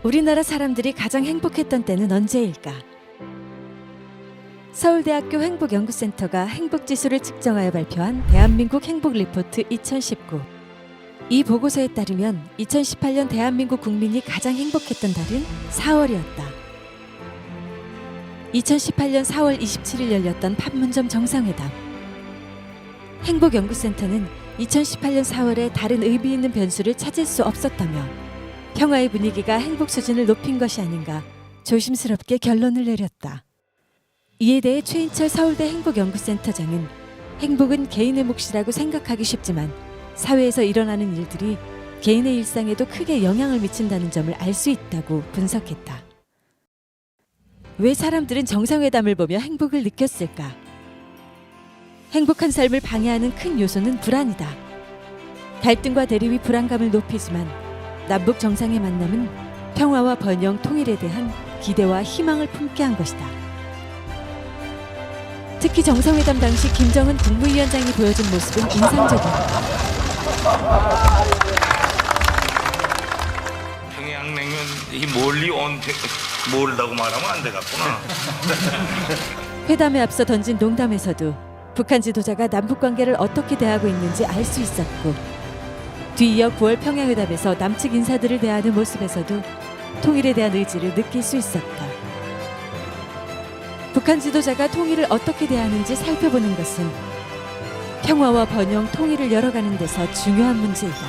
우리나라 사람들이 가장 행복했던 때는 언제일까? 서울대학교 행복연구센터가 행복지수를 측정하여 발표한 대한민국 행복리포트 2019. 이 보고서에 따르면 2018년 대한민국 국민이 가장 행복했던 달은 4월이었다. 2018년 4월 27일 열렸던 판문점 정상회담. 행복연구센터는 2018년 4월에 다른 의미 있는 변수를 찾을 수 없었다며 평화의 분위기가 행복 수준을 높인 것이 아닌가 조심스럽게 결론을 내렸다. 이에 대해 최인철 서울대 행복연구센터장은 행복은 개인의 몫이라고 생각하기 쉽지만 사회에서 일어나는 일들이 개인의 일상에도 크게 영향을 미친다는 점을 알 수 있다고 분석했다. 왜 사람들은 정상회담을 보며 행복을 느꼈을까? 행복한 삶을 방해하는 큰 요소는 불안이다. 갈등과 대립이 불안감을 높이지만 남북 정상의 만남은 평화와 번영, 통일에 대한 기대와 희망을 품게 한 것이다. 특히 정상회담 당시 김정은 국무위원장이 보여준 모습은 인상적이었다. 평양냉면 멀리 멀다고 말하면 안 되겠구나. 회담에 앞서 던진 농담에서도 북한 지도자가 남북 관계를 어떻게 대하고 있는지 알 수 있었고, 뒤이어 9월 평양회담에서 남측 인사들을 대하는 모습에서도 통일에 대한 의지를 느낄 수 있었다. 북한 지도자가 통일을 어떻게 대하는지 살펴보는 것은 평화와 번영, 통일을 열어가는 데서 중요한 문제이다.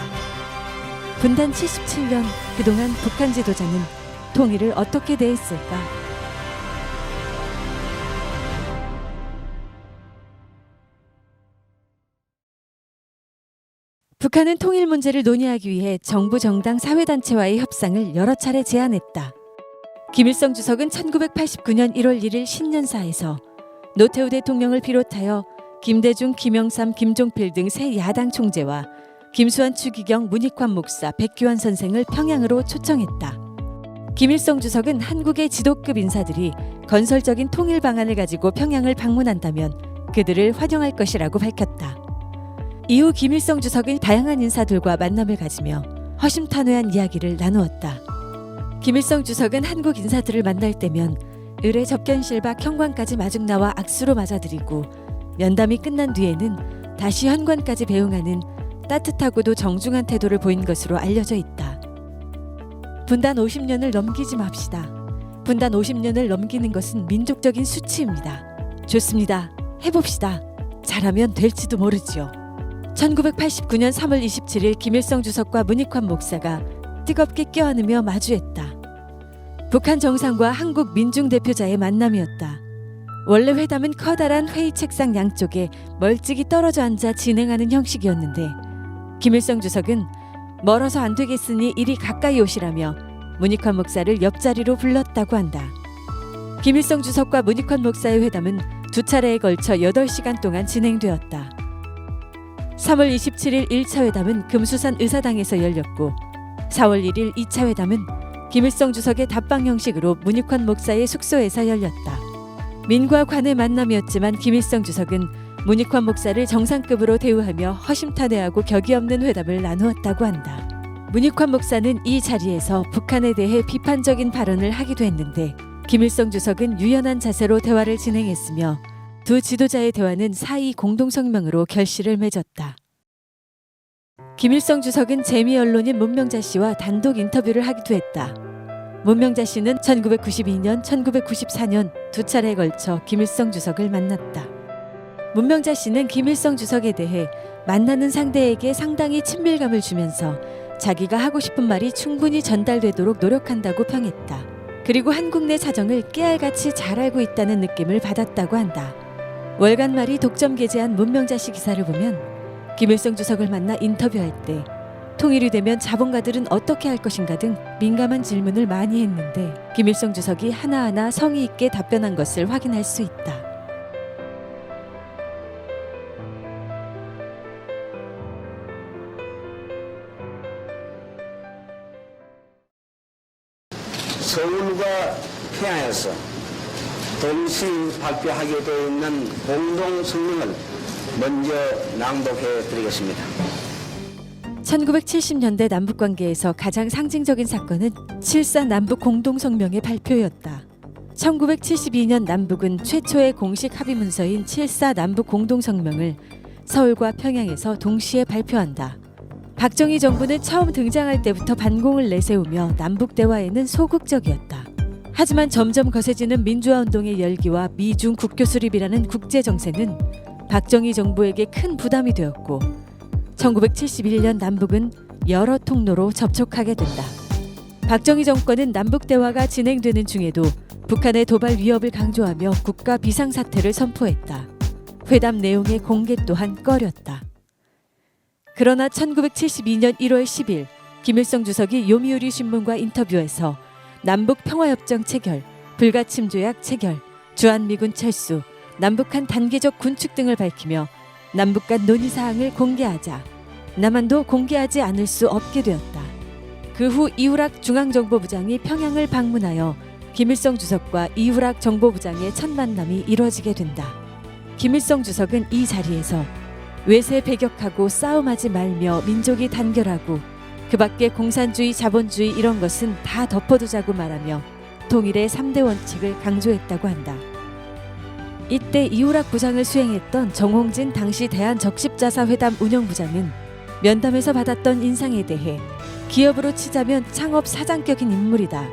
분단 77년 그동안 북한 지도자는 통일을 어떻게 대했을까? 북한은 통일 문제를 논의하기 위해 정부, 정당, 사회단체와의 협상을 여러 차례 제안했다. 김일성 주석은 1989년 1월 1일 신년사에서 노태우 대통령을 비롯하여 김대중, 김영삼, 김종필 등 세 야당 총재와 김수환, 추기경, 문익환 목사, 백규환 선생을 평양으로 초청했다. 김일성 주석은 한국의 지도급 인사들이 건설적인 통일 방안을 가지고 평양을 방문한다면 그들을 환영할 것이라고 밝혔다. 이후 김일성 주석은 다양한 인사들과 만남을 가지며 허심탄회한 이야기를 나누었다. 김일성 주석은 한국 인사들을 만날 때면 을의 접견실박 현관까지 마중 나와 악수로 맞아드리고, 면담이 끝난 뒤에는 다시 현관까지 배웅하는 따뜻하고도 정중한 태도를 보인 것으로 알려져 있다. 분단 50년을 넘기지 맙시다. 분단 50년을 넘기는 것은 민족적인 수치입니다. 좋습니다. 해봅시다. 잘하면 될지도 모르지요. 1989년 3월 27일 김일성 주석과 문익환 목사가 뜨겁게 껴안으며 마주했다. 북한 정상과 한국 민중 대표자의 만남이었다. 원래 회담은 커다란 회의 책상 양쪽에 멀찍이 떨어져 앉아 진행하는 형식이었는데, 김일성 주석은 멀어서 안 되겠으니 이리 가까이 오시라며 문익환 목사를 옆자리로 불렀다고 한다. 김일성 주석과 문익환 목사의 회담은 두 차례에 걸쳐 8시간 동안 진행되었다. 3월 27일 1차 회담은 금수산 의사당에서 열렸고, 4월 1일 2차 회담은 김일성 주석의 답방 형식으로 문익환 목사의 숙소에서 열렸다. 민과 관의 만남이었지만 김일성 주석은 문익환 목사를 정상급으로 대우하며 허심탄회하고 격이 없는 회담을 나누었다고 한다. 문익환 목사는 이 자리에서 북한에 대해 비판적인 발언을 하기도 했는데, 김일성 주석은 유연한 자세로 대화를 진행했으며 두 지도자의 대화는 4.2 공동성명으로 결실을 맺었다. 김일성 주석은 재미 언론인 문명자 씨와 단독 인터뷰를 하기도 했다. 문명자 씨는 1992년, 1994년 두 차례에 걸쳐 김일성 주석을 만났다. 문명자 씨는 김일성 주석에 대해 만나는 상대에게 상당히 친밀감을 주면서 자기가 하고 싶은 말이 충분히 전달되도록 노력한다고 평했다. 그리고 한국 내 사정을 깨알같이 잘 알고 있다는 느낌을 받았다고 한다. 월간말이 독점 게재한 문명자 씨 기사를 보면 김일성 주석을 만나 인터뷰할 때 통일이 되면 자본가들은 어떻게 할 것인가 등 민감한 질문을 많이 했는데, 김일성 주석이 하나하나 성의 있게 답변한 것을 확인할 수 있다. 서울과 평양에서 동시 발표하게 되어 있는 공동성명을 먼저 낭독해 드리겠습니다. 1970년대 남북관계에서 가장 상징적인 사건은 7.4 남북 공동성명의 발표였다. 1972년 남북은 최초의 공식 합의 문서인 7.4 남북 공동성명을 서울과 평양에서 동시에 발표한다. 박정희 정부는 처음 등장할 때부터 반공을 내세우며 남북 대화에는 소극적이었다. 하지만 점점 거세지는 민주화운동의 열기와 미중 국교 수립이라는 국제 정세는 박정희 정부에게 큰 부담이 되었고 1971년 남북은 여러 통로로 접촉하게 된다. 박정희 정권은 남북 대화가 진행되는 중에도 북한의 도발 위협을 강조하며 국가 비상사태를 선포했다. 회담 내용의 공개 또한 꺼렸다. 그러나 1972년 1월 10일 김일성 주석이 요미우리 신문과 인터뷰에서 남북 평화협정 체결, 불가침 조약 체결, 주한미군 철수, 남북한 단계적 군축 등을 밝히며 남북 간 논의 사항을 공개하자 남한도 공개하지 않을 수 없게 되었다. 그 후 이우락 중앙정보부장이 평양을 방문하여 김일성 주석과 이우락 정보부장의 첫 만남이 이뤄지게 된다. 김일성 주석은 이 자리에서 외세 배격하고 싸움하지 말며 민족이 단결하고 그 밖에 공산주의, 자본주의 이런 것은 다 덮어두자고 말하며 통일의 3대 원칙을 강조했다고 한다. 이때 이우락 부장을 수행했던 정홍진 당시 대한적십자사회담 운영부장은 면담에서 받았던 인상에 대해 기업으로 치자면 창업 사장격인 인물이다.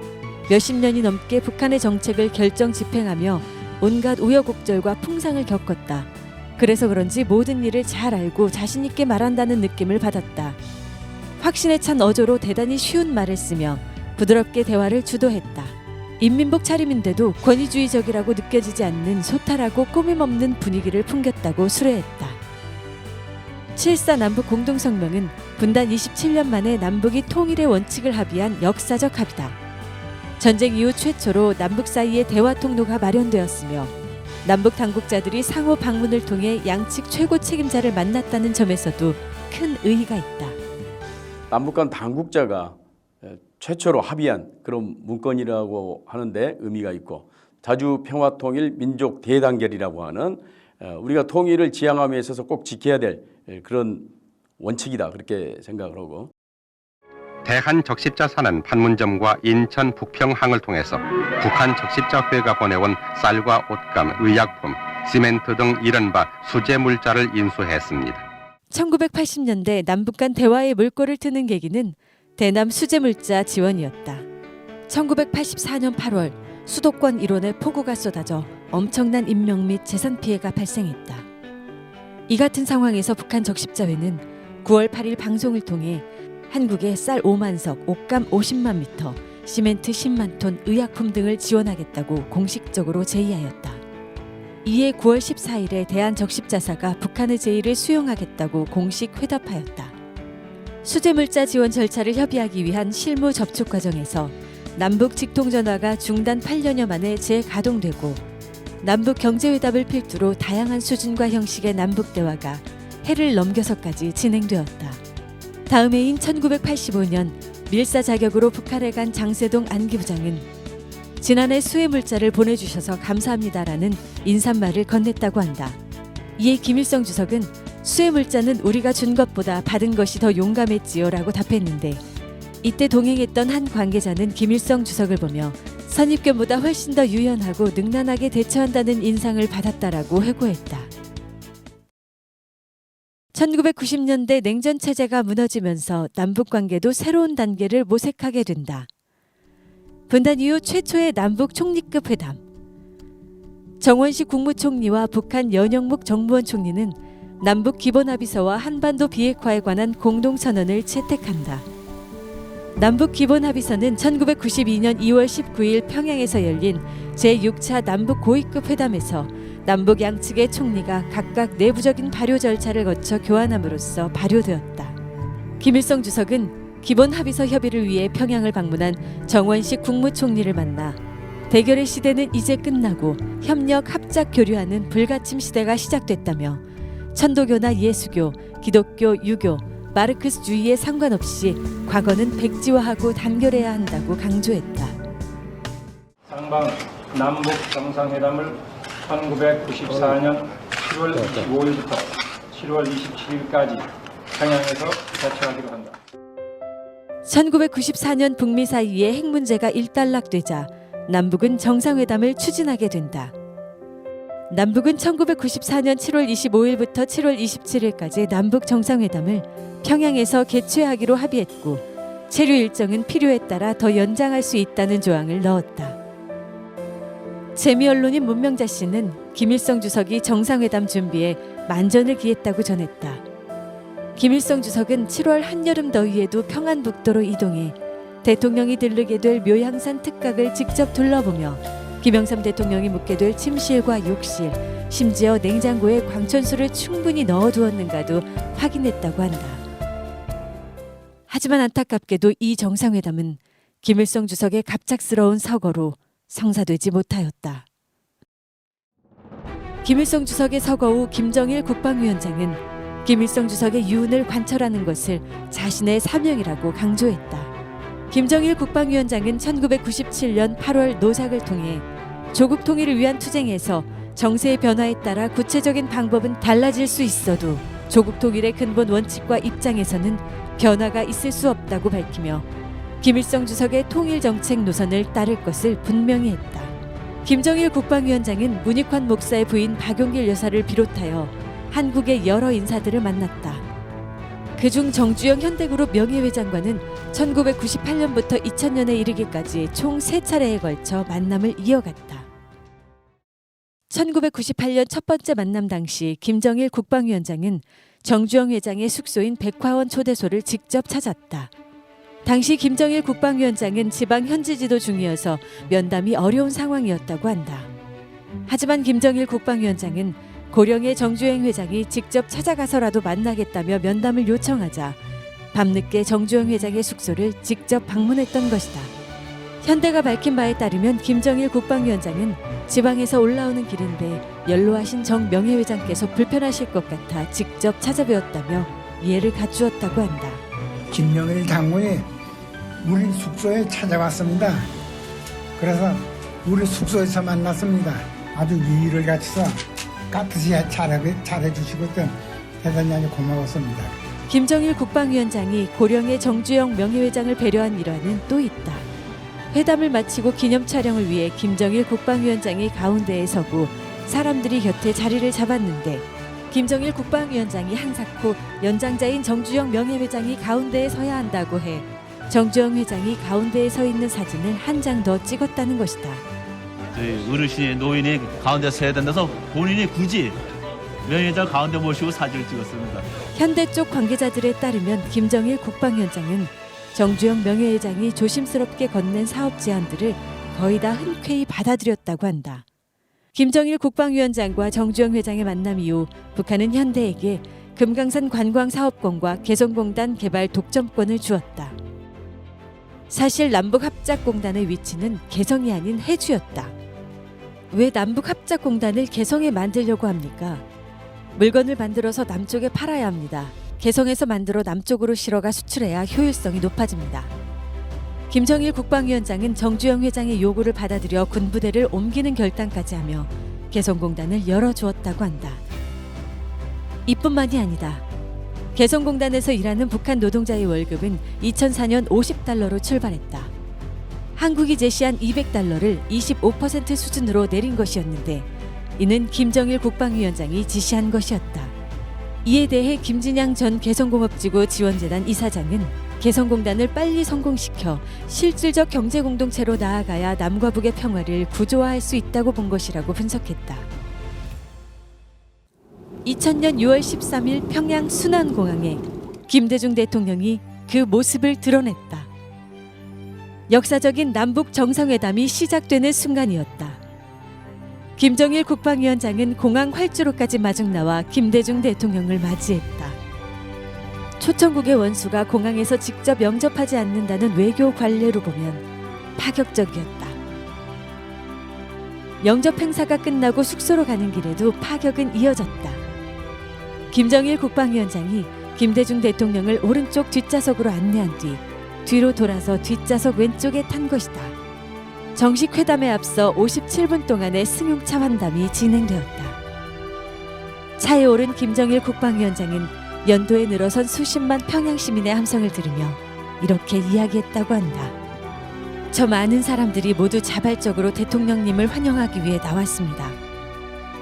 몇십 년이 넘게 북한의 정책을 결정 집행하며 온갖 우여곡절과 풍상을 겪었다. 그래서 그런지 모든 일을 잘 알고 자신 있게 말한다는 느낌을 받았다. 확신에 찬 어조로 대단히 쉬운 말을 쓰며 부드럽게 대화를 주도했다. 인민복 차림인데도 권위주의적이라고 느껴지지 않는 소탈하고 꾸밈없는 분위기를 풍겼다고 수뢰했다. 7.4 남북 공동성명은 분단 27년 만에 남북이 통일의 원칙을 합의한 역사적 합의다. 전쟁 이후 최초로 남북 사이에 대화 통로가 마련되었으며 남북 당국자들이 상호 방문을 통해 양측 최고 책임자를 만났다는 점에서도 큰 의의가 있다. 남북 간 당국자가 최초로 합의한 그런 문건이라고 하는데 의미가 있고 자주 평화통일 민족 대단결이라고 하는 우리가 통일을 지향함에 있어서 꼭 지켜야 될 그런 원칙이다 그렇게 생각을 하고 대한적십자사는 판문점과 인천 북평항을 통해서 북한 적십자회가 보내온 쌀과 옷감, 의약품, 시멘트 등 이른바 수제물자를 인수했습니다. 1980년대 남북 간 대화의 물꼬를 트는 계기는 대남 수제물자 지원이었다. 1984년 8월 수도권 일원에 폭우가 쏟아져 엄청난 인명 및 재산 피해가 발생했다. 이 같은 상황에서 북한 적십자회는 9월 8일 방송을 통해 한국에 쌀 5만 석, 옷감 50만 미터, 시멘트 10만 톤, 의약품 등을 지원하겠다고 공식적으로 제의하였다. 이에 9월 14일에 대한적십자사가 북한의 제의를 수용하겠다고 공식 회답하였다. 수제물자 지원 절차를 협의하기 위한 실무 접촉 과정에서 남북 직통전화가 중단 8년여 만에 재가동되고 남북 경제회담을 필두로 다양한 수준과 형식의 남북 대화가 해를 넘겨서까지 진행되었다. 다음 해인 1985년 밀사 자격으로 북한에 간 장세동 안기부장은 지난해 수해물자를 보내주셔서 감사합니다라는 인사말을 건넸다고 한다. 이에 김일성 주석은 수해물자는 우리가 준 것보다 받은 것이 더 용감했지요 라고 답했는데 이때 동행했던 한 관계자는 김일성 주석을 보며 선입견보다 훨씬 더 유연하고 능란하게 대처한다는 인상을 받았다라고 회고했다. 1990년대 냉전체제가 무너지면서 남북관계도 새로운 단계를 모색하게 된다. 분단 이후 최초의 남북 총리급 회담. 정원식 국무총리와 북한 연영묵 정무원 총리는 남북 기본합의서와 한반도 비핵화에 관한 공동선언을 채택한다. 남북 기본합의서는 1992년 2월 19일 평양에서 열린 제6차 남북 고위급 회담에서 남북 양측의 총리가 각각 내부적인 발효 절차를 거쳐 교환함으로써 발효되었다. 김일성 주석은 기본합의서 협의를 위해 평양을 방문한 정원식 국무총리를 만나 대결의 시대는 이제 끝나고 협력 합작 교류하는 불가침 시대가 시작됐다며 천도교나 예수교, 기독교, 유교, 마르크스주의에 상관없이 과거는 백지화하고 단결해야 한다고 강조했다. 상방 남북 정상회담을 1994년 7월 25일부터 7월 27일까지 평양에서 개최하기로 한다. 1994년 북미 사이에 핵 문제가 일단락되자 남북은 정상회담을 추진하게 된다. 남북은 1994년 7월 25일부터 7월 27일까지 남북 정상회담을 평양에서 개최하기로 합의했고 체류 일정은 필요에 따라 더 연장할 수 있다는 조항을 넣었다. 재미 언론인 문명자 씨는 김일성 주석이 정상회담 준비에 만전을 기했다고 전했다. 김일성 주석은 7월 한여름 더위에도 평안북도로 이동해 대통령이 들르게 될 묘향산 특각을 직접 둘러보며 김영삼 대통령이 묵게 될 침실과 욕실, 심지어 냉장고에 광천수를 충분히 넣어두었는가도 확인했다고 한다. 하지만 안타깝게도 이 정상회담은 김일성 주석의 갑작스러운 서거로 성사되지 못하였다. 김일성 주석의 서거 후 김정일 국방위원장은 김일성 주석의 유운을 관철하는 것을 자신의 사명이라고 강조했다. 김정일 국방위원장은 1997년 8월 노작을 통해 조국 통일을 위한 투쟁에서 정세의 변화에 따라 구체적인 방법은 달라질 수 있어도 조국 통일의 근본 원칙과 입장에서는 변화가 있을 수 없다고 밝히며 김일성 주석의 통일 정책 노선을 따를 것을 분명히 했다. 김정일 국방위원장은 문익환 목사의 부인 박용길 여사를 비롯하여 한국의 여러 인사들을 만났다. 그중 정주영 현대그룹 명예회장과는 1998년부터 2000년에 이르기까지 총 3차례에 걸쳐 만남을 이어갔다. 1998년 첫 번째 만남 당시 김정일 국방위원장은 정주영 회장의 숙소인 백화원 초대소를 직접 찾았다. 당시 김정일 국방위원장은 지방 현지 지도 중이어서 면담이 어려운 상황이었다고 한다. 하지만 김정일 국방위원장은 고령의 정주영 회장이 직접 찾아가서라도 만나겠다며 면담을 요청하자 밤늦게 정주영 회장의 숙소를 직접 방문했던 것이다. 현대가 밝힌 바에 따르면 김정일 국방위원장은 지방에서 올라오는 길인데 연로하신 정 명예회장께서 불편하실 것 같아 직접 찾아뵈었다며 이해를 갖주었다고 한다. 김정일 장군이 우리 숙소에 찾아왔습니다. 그래서 우리 숙소에서 만났습니다. 아주 예의를 갖춰서 깍듯이 잘해주시고 대단히 아주 고마웠습니다. 김정일 국방위원장이 고령의 정주영 명예회장을 배려한 일화는 또 있다. 회담을 마치고 기념 촬영을 위해 김정일 국방위원장이 가운데에 서고 사람들이 곁에 자리를 잡았는데 김정일 국방위원장이 한사코 연장자인 정주영 명예회장이 가운데에 서야 한다고 해 정주영 회장이 가운데에 서 있는 사진을 한 장 더 찍었다는 것이다. 저희 어르신의 노인이 가운데 서야 된다서 본인이 굳이 명예회장 가운데 모시고 사진을 찍었습니다. 현대 쪽 관계자들에 따르면 김정일 국방위원장은 정주영 명예회장이 조심스럽게 건넨 사업 제안들을 거의 다 흔쾌히 받아들였다고 한다. 김정일 국방위원장과 정주영 회장의 만남 이후 북한은 현대에게 금강산 관광사업권과 개성공단 개발 독점권을 주었다. 사실 남북합작공단의 위치는 개성이 아닌 해주였다. 왜 남북합작공단을 개성에 만들려고 합니까? 물건을 만들어서 남쪽에 팔아야 합니다. 개성에서 만들어 남쪽으로 실어가 수출해야 효율성이 높아집니다. 김정일 국방위원장은 정주영 회장의 요구를 받아들여 군부대를 옮기는 결단까지 하며 개성공단을 열어주었다고 한다. 이뿐만이 아니다. 개성공단에서 일하는 북한 노동자의 월급은 2004년 50달러로 출발했다. 한국이 제시한 200달러를 25% 수준으로 내린 것이었는데 이는 김정일 국방위원장이 지시한 것이었다. 이에 대해 김진양 전 개성공업지구 지원재단 이사장은 개성공단을 빨리 성공시켜 실질적 경제공동체로 나아가야 남과 북의 평화를 구조화할 수 있다고 본 것이라고 분석했다. 2000년 6월 13일 평양 순안공항에 김대중 대통령이 그 모습을 드러냈다. 역사적인 남북 정상회담이 시작되는 순간이었다. 김정일 국방위원장은 공항 활주로까지 마중 나와 김대중 대통령을 맞이했다. 초청국의 원수가 공항에서 직접 영접하지 않는다는 외교 관례로 보면 파격적이었다. 영접 행사가 끝나고 숙소로 가는 길에도 파격은 이어졌다. 김정일 국방위원장이 김대중 대통령을 오른쪽 뒷좌석으로 안내한 뒤 뒤로 돌아서 뒷좌석 왼쪽에 탄 것이다. 정식 회담에 앞서 57분 동안의 승용차 환담이 진행되었다. 차에 오른 김정일 국방위원장은 연도에 늘어선 수십만 평양 시민의 함성을 들으며 이렇게 이야기했다고 한다. 저 많은 사람들이 모두 자발적으로 대통령님을 환영하기 위해 나왔습니다.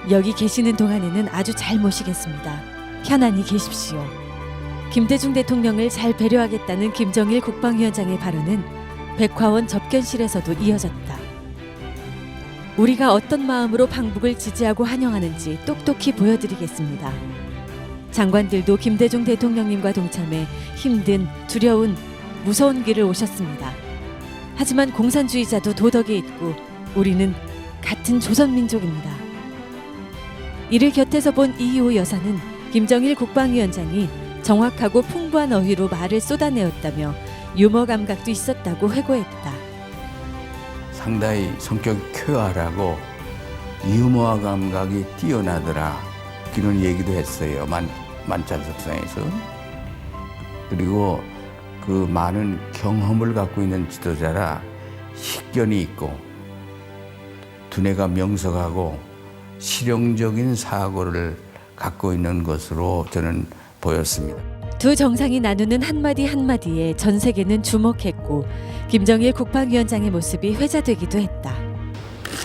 여기 계시는 동안에는 아주 잘 모시겠습니다. 편안히 계십시오. 김대중 대통령을 잘 배려하겠다는 김정일 국방위원장의 발언은 백화원 접견실에서도 이어졌다. 우리가 어떤 마음으로 방북을 지지하고 환영하는지 똑똑히 보여드리겠습니다. 장관들도 김대중 대통령님과 동참해 힘든, 두려운, 무서운 길을 오셨습니다. 하지만 공산주의자도 도덕이 있고 우리는 같은 조선민족입니다. 이를 곁에서 본 이희호 여사는 김정일 국방위원장이 정확하고 풍부한 어휘로 말을 쏟아내었다며 유머 감각도 있었다고 회고했다. 상당히 성격이 쾌활하고 유머 감각이 뛰어나더라. 그런 얘기도 했어요. 만찬석상에서. 그리고 그 많은 경험을 갖고 있는 지도자라 식견이 있고 두뇌가 명석하고 실용적인 사고를 갖고 있는 것으로 저는 보였습니다. 두 정상이 나누는 한마디 한마디에 전 세계는 주목했고 김정일 국방위원장의 모습이 회자되기도 했다.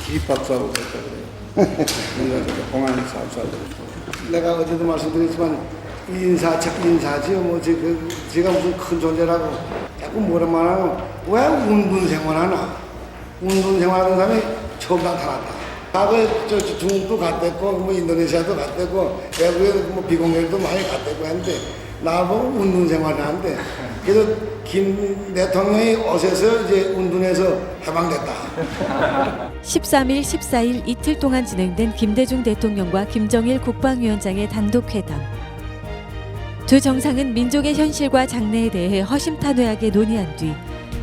기립박수하고 그랬다 그래요. 공안에서 합수하고. 내가 어제도 말씀드렸지만 인사지요. 뭐 제가 무슨 큰 존재라고 자꾸 뭐라 말하면 왜 운동생활하나? 운동생활하는 사람이 처음 나타났다. 과거에 중국도 갔댔고 뭐 인도네시아도 갔댔고 외국에 뭐 비공개도 많이 갔댔고 했는데 나보고 운동생활을 하는데 그래서 김 대통령이 어제서 이제 운동에서 해방됐다. 13일, 14일 이틀 동안 진행된 김대중 대통령과 김정일 국방위원장의 단독회담. 두 정상은 민족의 현실과 장래에 대해 허심탄회하게 논의한 뒤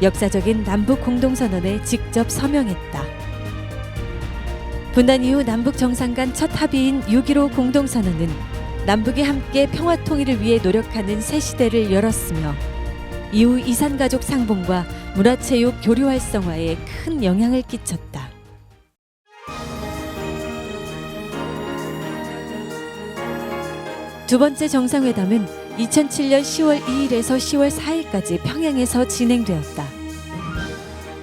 역사적인 남북 공동선언에 직접 서명했다. 분단 이후 남북 정상 간 첫 합의인 6.15 공동선언은 남북이 함께 평화 통일을 위해 노력하는 새 시대를 열었으며 이후 이산가족 상봉과 문화체육 교류 활성화에 큰 영향을 끼쳤다. 두 번째 정상회담은 2007년 10월 2일에서 10월 4일까지 평양에서 진행되었다.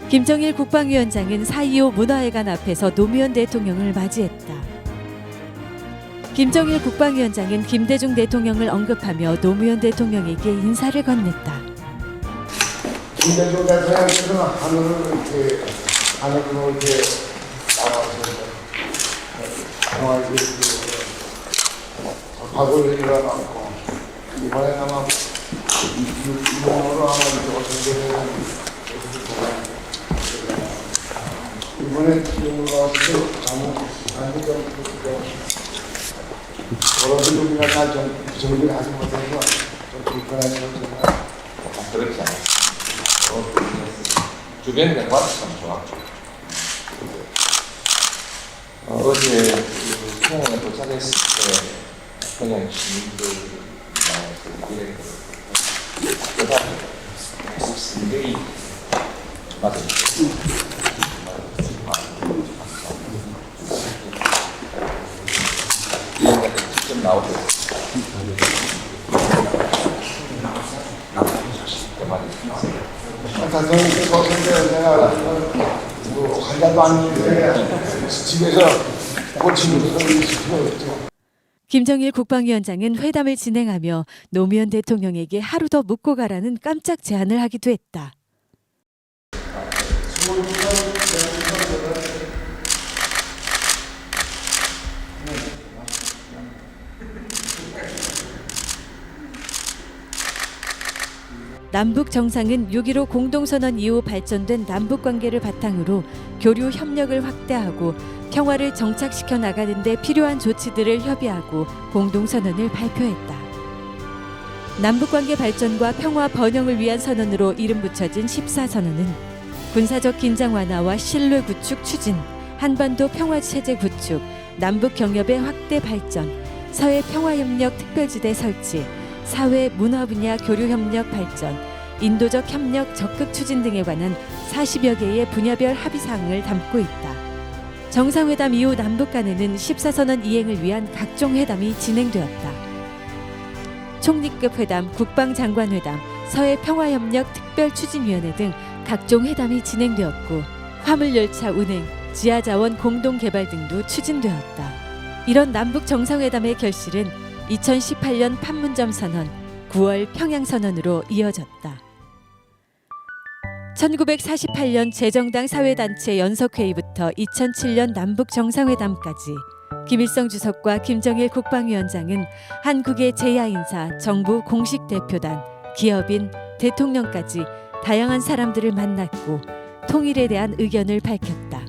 김정일 국방위원장은 4.25 문화회관 앞에서 노무현 대통령을 맞이했다. 김정일 국방위원장은 김대중 대통령을 언급하며 노무현 대통령에게 인사를 건넸다. 김대중 대통령께서는 하늘로 이렇게 나와서 과거를 일어나고 이번에 아마 이번으로 아마 어떻게 이번에 지금으로 와서 아무 안전 여러분들 우리가 다 정리를 하지 못해서 좀 불편해서 제가 그렇지 않아요. 주변 대화도 참 좋았고 어제 평양에 도착했을 때 평양 시민들 여자 승객이 맞아요. 이런 것들 직접 나오고 내가 한 잔도 안 먹는데 집에서 고치면서 김정일 국방위원장은 회담을 진행하며 노무현 대통령에게 하루 더 묵고 가라는 깜짝 제안을 하기도 했다. 남북 정상은 6.15 공동선언 이후 발전된 남북관계를 바탕으로 교류 협력을 확대하고 평화를 정착시켜 나가는 데 필요한 조치들을 협의하고 공동선언을 발표했다. 남북관계 발전과 평화 번영을 위한 선언으로 이름 붙여진 14선언은 군사적 긴장 완화와 신뢰 구축 추진, 한반도 평화체제 구축, 남북 경협의 확대 발전, 사회 평화협력 특별지대 설치, 사회 문화 분야 교류 협력 발전, 인도적 협력 적극 추진 등에 관한 40여 개의 분야별 합의 사항을 담고 있다. 정상회담 이후 남북 간에는 14선언 이행을 위한 각종 회담이 진행되었다. 총리급 회담, 국방장관회담, 서해평화협력 특별추진위원회 등 각종 회담이 진행되었고 화물열차 운행, 지하자원 공동개발 등도 추진되었다. 이런 남북 정상회담의 결실은 2018년 판문점 선언, 9월 평양선언으로 이어졌다. 1948년 재정당 사회단체 연석회의부터 2007년 남북 정상회담까지 김일성 주석과 김정일 국방위원장은 한국의 제야인사, 정부 공식 대표단, 기업인, 대통령까지 다양한 사람들을 만났고 통일에 대한 의견을 밝혔다.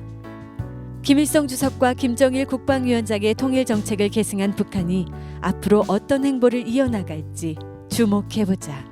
김일성 주석과 김정일 국방위원장의 통일 정책을 계승한 북한이 앞으로 어떤 행보를 이어나갈지 주목해보자.